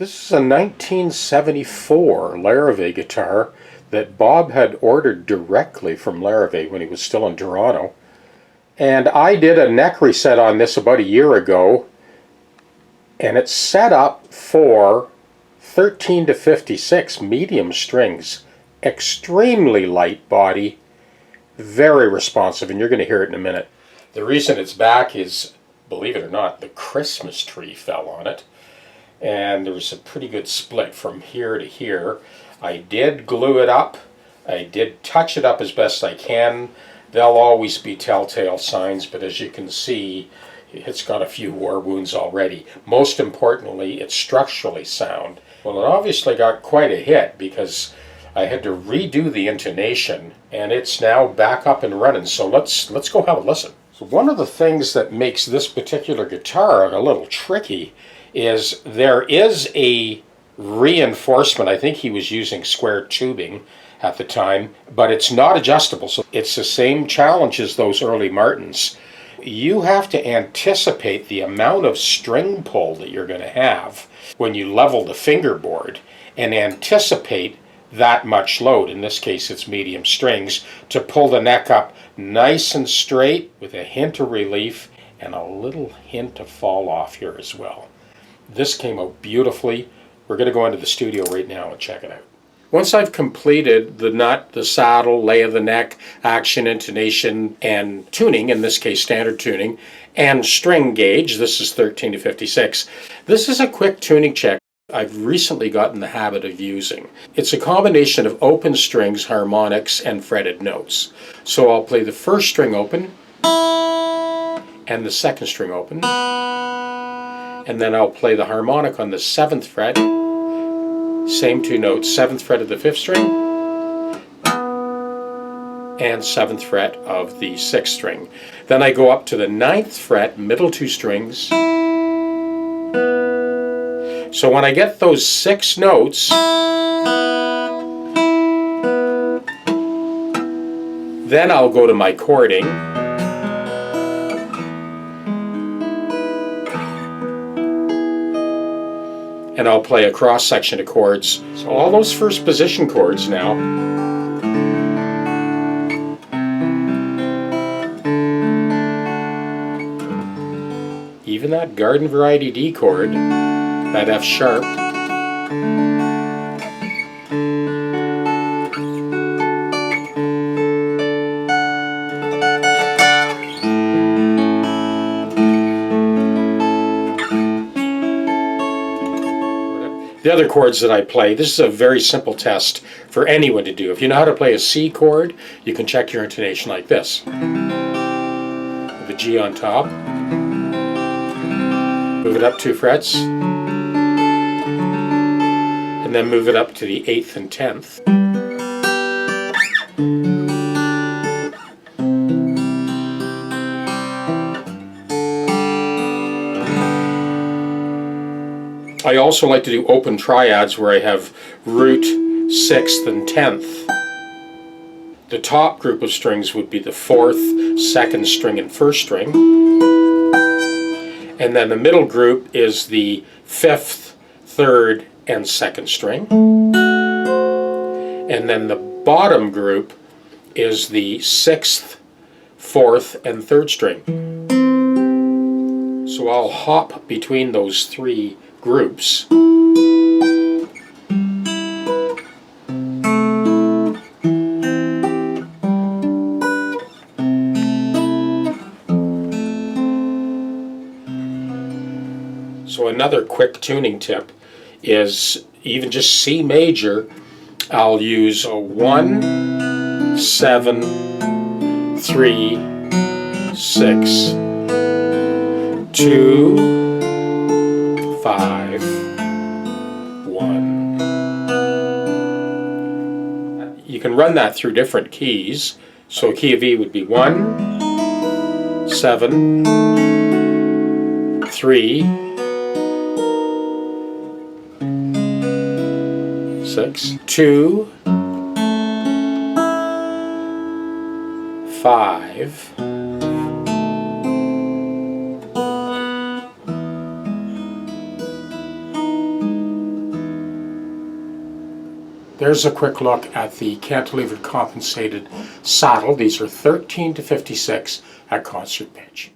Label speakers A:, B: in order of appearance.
A: This is a 1974 Larrivee guitar that Bob had ordered directly from Larrivee when he was still in Toronto. And I did a neck reset on this about a year ago, and it's set up for 13 to 56 medium strings. Extremely light body, very responsive, and you're going to hear it in a minute. The reason it's back is, believe it or not, the Christmas tree fell on it. And there was a pretty good split from here to here. I did glue it up. I did touch it up as best I can. There'll always be telltale signs, but as you can see, it's got a few war wounds already. Most importantly, it's structurally sound. Well, it obviously got quite a hit because I had to redo the intonation, and it's now back up and running. So let's go have a listen. So one of the things that makes this particular guitar a little tricky is there is a reinforcement. I think he was using square tubing at the time, but it's not adjustable. So it's the same challenge as those early Martins. You have to anticipate the amount of string pull that you're going to have when you level the fingerboard and anticipate that much load. In this case, it's medium strings, to pull the neck up nice and straight with a hint of relief and a little hint of fall off here as well. This came out beautifully. We're going to go into the studio right now and check it out. Once I've completed the nut, the saddle, lay of the neck, action, intonation, and tuning, in this case standard tuning, and string gauge, this is 13 to 56, this is a quick tuning check I've recently gotten the habit of using. It's a combination of open strings, harmonics, and fretted notes. So I'll play the first string open, and the second string open, and then I'll play the harmonic on the 7th fret, same two notes, 7th fret of the 5th string, and 7th fret of the 6th string. Then I go up to the 9th fret, middle two strings. So when I get those 6 notes, then I'll go to my chording. And I'll play a cross section of chords. So all those first position chords now. Even that garden variety D chord, that F sharp. The other chords that I play, this is a very simple test for anyone to do. If you know how to play a C chord, you can check your intonation like this. With a G on top. Move it up 2 frets. And then move it up to the 8th and 10th. I also like to do open triads where I have root, 6th, and 10th. The top group of strings would be the 4th, 2nd string, and 1st string. And then the middle group is the 5th, 3rd, and 2nd string. And then the bottom group is the 6th, 4th, and 3rd string. So I'll hop between those 3 groups. So another quick tuning tip is even just C major, I'll use a 1, 7, 3, 6, 2, 5, 1. You can run that through different keys. So a key of E would be 1, 7, 3, 6, 2, 5, there's a quick look at the cantilevered compensated saddle. These are 13 to 56 at concert pitch.